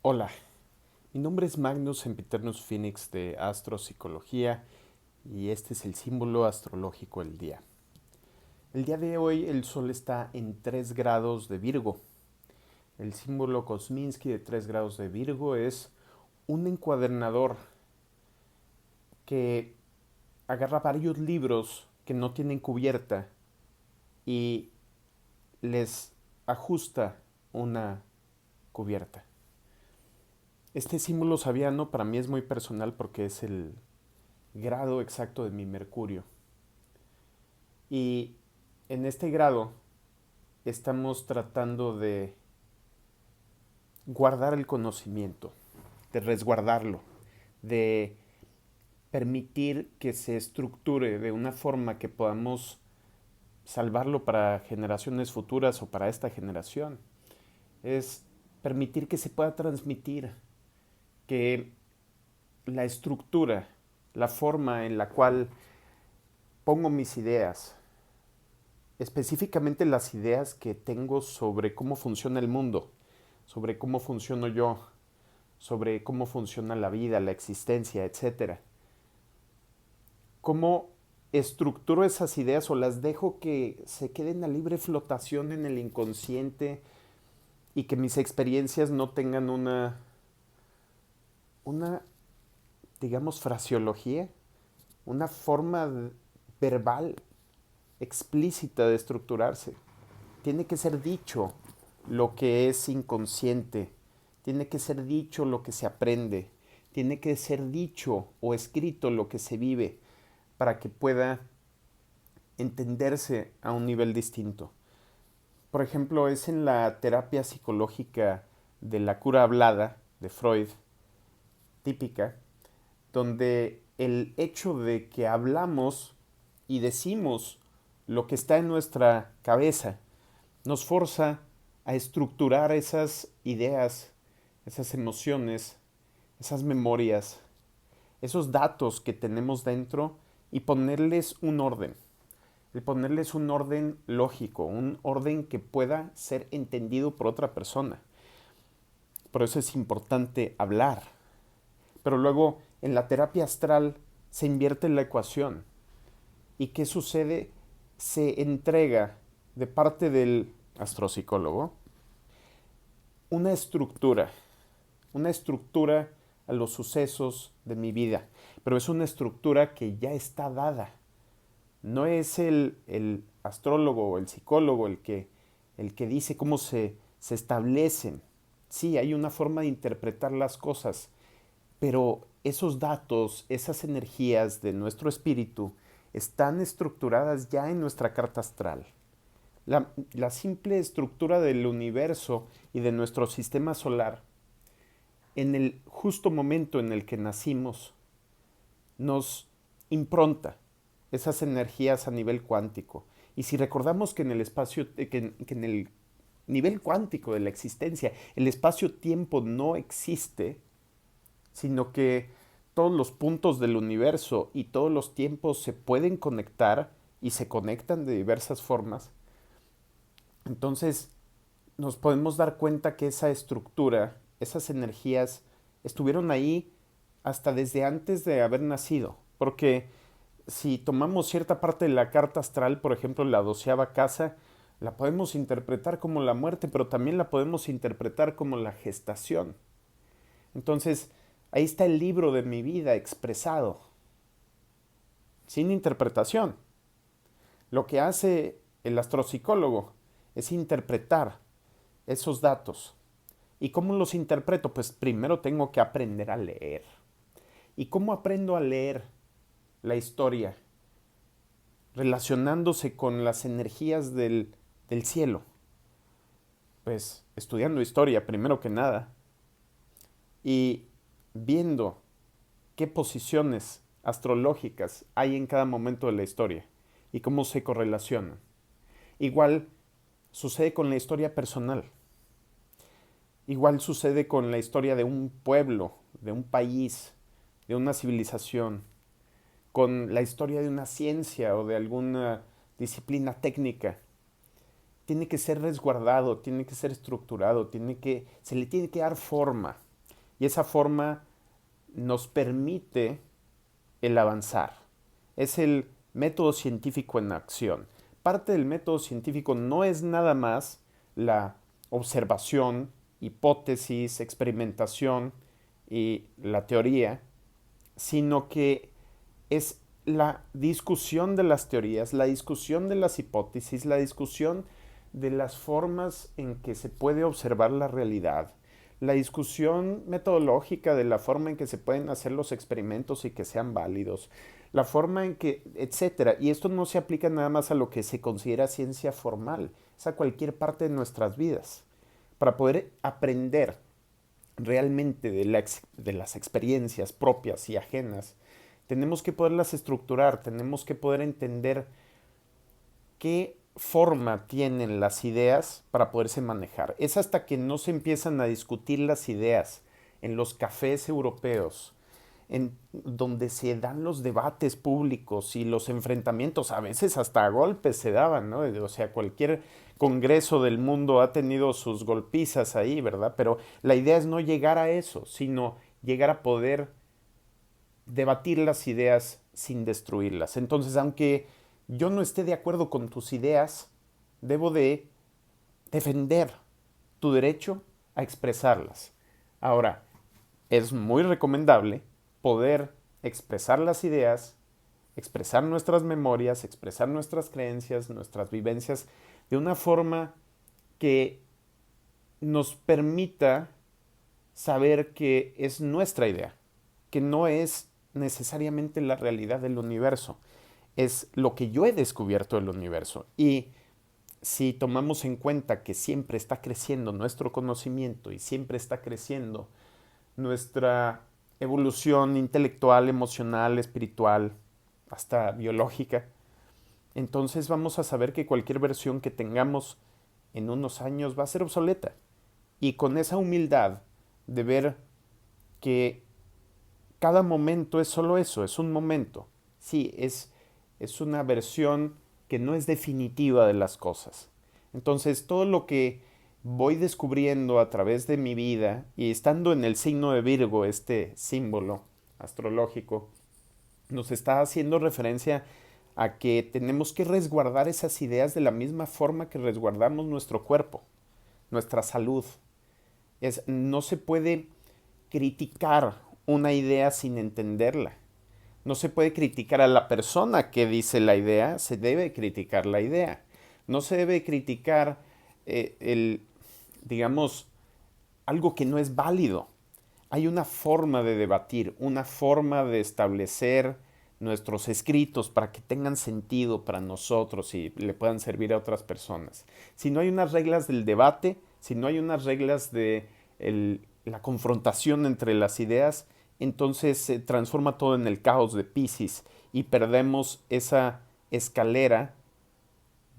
Hola, mi nombre es Magnus Sempiternus Phoenix de Astropsicología y este es el símbolo astrológico del día. El día de hoy el Sol está en 3 grados de Virgo. El símbolo Kosminski de 3 grados de Virgo es un encuadernador que agarra varios libros que no tienen cubierta y les ajusta una cubierta. Este símbolo sabiano para mí es muy personal porque es el grado exacto de mi Mercurio. Y en este grado estamos tratando de guardar el conocimiento, de resguardarlo, de permitir que se estructure de una forma que podamos salvarlo para generaciones futuras o para esta generación. Es permitir que se pueda transmitir, que la estructura, la forma en la cual pongo mis ideas, específicamente las ideas que tengo sobre cómo funciona el mundo, sobre cómo funciono yo, sobre cómo funciona la vida, la existencia, etcétera. Cómo estructuro esas ideas o las dejo que se queden a libre flotación en el inconsciente y que mis experiencias no tengan una digamos, fraseología, una forma verbal explícita de estructurarse. Tiene que ser dicho lo que es inconsciente, tiene que ser dicho lo que se aprende, tiene que ser dicho o escrito lo que se vive para que pueda entenderse a un nivel distinto. Por ejemplo, es en la terapia psicológica de la cura hablada de Freud, típica, donde el hecho de que hablamos y decimos lo que está en nuestra cabeza nos forza a estructurar esas ideas, esas emociones, esas memorias, esos datos que tenemos dentro y ponerles un orden. El ponerles un orden lógico, un orden que pueda ser entendido por otra persona. Por eso es importante hablar. Pero luego en la terapia astral se invierte la ecuación. ¿Y qué sucede? Se entrega de parte del astropsicólogo una una estructura a los sucesos de mi vida, pero es una estructura que ya está dada. No es el astrólogo o el psicólogo el que dice cómo se establecen. Sí, hay una forma de interpretar las cosas, pero esos datos, esas energías de nuestro espíritu están estructuradas ya en nuestra carta astral. La simple estructura del universo y de nuestro sistema solar, en el justo momento en el que nacimos, nos impronta esas energías a nivel cuántico. Y si recordamos que en el espacio, que en el nivel cuántico de la existencia, el espacio-tiempo no existe, sino que todos los puntos del universo y todos los tiempos se pueden conectar y se conectan de diversas formas, entonces nos podemos dar cuenta que esa estructura, esas energías, estuvieron ahí hasta desde antes de haber nacido. Porque si tomamos cierta parte de la carta astral, por ejemplo, la 12ª casa, la podemos interpretar como la muerte, pero también la podemos interpretar como la gestación. Entonces, ahí está el libro de mi vida expresado, sin interpretación. Lo que hace el astropsicólogo es interpretar esos datos. ¿Y cómo los interpreto? Pues primero tengo que aprender a leer. ¿Y cómo aprendo a leer la historia? Relacionándose con las energías del cielo. Pues estudiando historia primero que nada y viendo qué posiciones astrológicas hay en cada momento de la historia y cómo se correlacionan. Igual sucede con la historia personal. Igual sucede con la historia de un pueblo, de un país, de una civilización, con la historia de una ciencia o de alguna disciplina técnica. Tiene que ser resguardado, tiene que ser estructurado, se le tiene que dar forma. y esa forma nos permite el avanzar. Es el método científico en acción. Parte del método científico no es nada más la observación, hipótesis, experimentación y la teoría, sino que es la discusión de las teorías, la discusión de las hipótesis, la discusión de las formas en que se puede observar la realidad, la discusión metodológica de la forma en que se pueden hacer los experimentos y que sean válidos, la forma en que, etcétera. Y esto no se aplica nada más a lo que se considera ciencia formal, es a cualquier parte de nuestras vidas. Para poder aprender realmente de las experiencias propias y ajenas, tenemos que poderlas estructurar, tenemos que poder entender qué forma tienen las ideas para poderse manejar. Es hasta que no se empiezan a discutir las ideas en los cafés europeos, en donde se dan los debates públicos y los enfrentamientos, a veces hasta a golpes se daban, ¿no? O sea, cualquier congreso del mundo ha tenido sus golpizas ahí, ¿verdad? Pero la idea es no llegar a eso, sino llegar a poder debatir las ideas sin destruirlas. Entonces, aunque yo no esté de acuerdo con tus ideas, debo de defender tu derecho a expresarlas. Ahora, es muy recomendable poder expresar las ideas, expresar nuestras memorias, expresar nuestras creencias, nuestras vivencias de una forma que nos permita saber que es nuestra idea, que no es necesariamente la realidad del universo, es lo que yo he descubierto del universo. Y si tomamos en cuenta que siempre está creciendo nuestro conocimiento y siempre está creciendo nuestra evolución intelectual, emocional, espiritual, hasta biológica, entonces vamos a saber que cualquier versión que tengamos en unos años va a ser obsoleta. Y con esa humildad de ver que cada momento es solo eso, es un momento. Sí, es una versión que no es definitiva de las cosas. Entonces, todo lo que voy descubriendo a través de mi vida y estando en el signo de Virgo, este símbolo astrológico, nos está haciendo referencia a que tenemos que resguardar esas ideas de la misma forma que resguardamos nuestro cuerpo, nuestra salud. No se puede criticar una idea sin entenderla. No se puede criticar a la persona que dice la idea, se debe criticar la idea. No se debe criticar digamos, algo que no es válido. Hay una forma de debatir, una forma de establecer nuestros escritos para que tengan sentido para nosotros y le puedan servir a otras personas. Si no hay unas reglas del debate, si no hay unas reglas de la confrontación entre las ideas, entonces se transforma todo en el caos de Piscis y perdemos esa escalera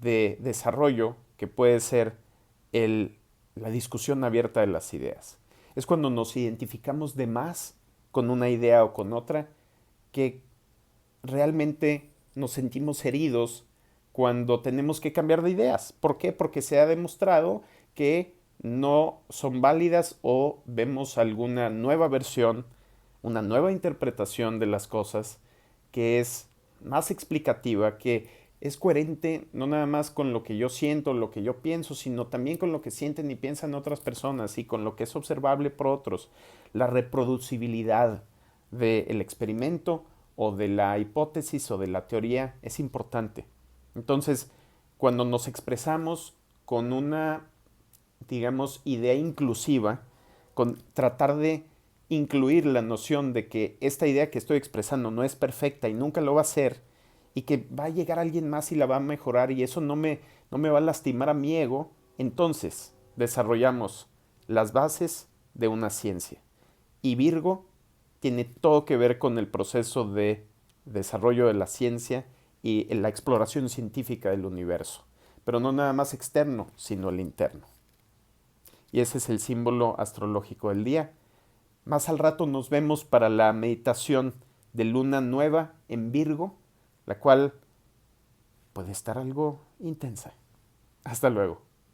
de desarrollo que puede ser la discusión abierta de las ideas. Es cuando nos identificamos de más con una idea o con otra que realmente nos sentimos heridos cuando tenemos que cambiar de ideas. ¿Por qué? Porque se ha demostrado que no son válidas o vemos alguna nueva versión, una nueva interpretación de las cosas que es más explicativa, que es coherente no nada más con lo que yo siento, lo que yo pienso, sino también con lo que sienten y piensan otras personas y con lo que es observable por otros. La reproducibilidad del experimento o de la hipótesis o de la teoría es importante. Entonces, cuando nos expresamos con una, digamos, idea inclusiva, con tratar de incluir la noción de que esta idea que estoy expresando no es perfecta y nunca lo va a ser, y que va a llegar alguien más y la va a mejorar y eso no me va a lastimar a mi ego, entonces desarrollamos las bases de una ciencia. Y Virgo tiene todo que ver con el proceso de desarrollo de la ciencia y la exploración científica del universo, pero no nada más externo, sino el interno. Y ese es el símbolo astrológico del día. Más al rato nos vemos para la meditación de luna nueva en Virgo, la cual puede estar algo intensa. Hasta luego.